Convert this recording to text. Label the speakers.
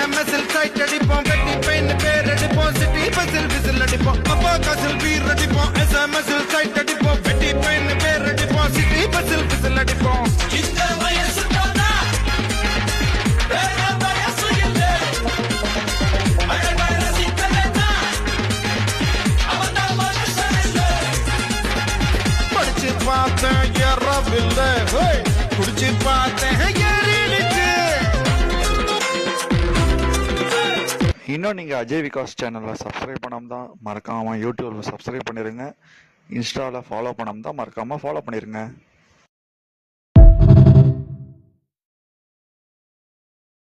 Speaker 1: எஸ்எம்எஸ்எல் side அடிப்போம், வெட்டி pain பேர் அடிப்போம், சிட்டி பஸ்ஸில் விசில் அடிப்போம், அப்பா காசில் வீர் அடிப்போம், எஸ்எம்எஸ்எல் சைட் அடிப்போம், வெட்டி பெயின் பேர் அடிப்போம், சிட்டி பஸ்ஸில் விசில் அடிப்போம். இந்த வயசு போனா வேற வயசு இல்லை, அழகை ரசிக்கலைன்னா அவன்தான் மனுஷன் இல்லை. படிச்சு பார்த்தேன் ஏறவில்லை, குடிச்சு பார்த்தேன் ஏறிடுச்சு.
Speaker 2: இன்னும் நீங்கள் அஜய் விகாஸ் சேனலில் சப்ஸ்கிரைப் பண்ணாமல் தான் மறக்காமல் யூடியூப்பில் சப்ஸ்கிரைப் பண்ணிடுங்க. இன்ஸ்டாவில் ஃபாலோ பண்ணாமல் தான் மறக்காமல் ஃபாலோ பண்ணிடுங்க.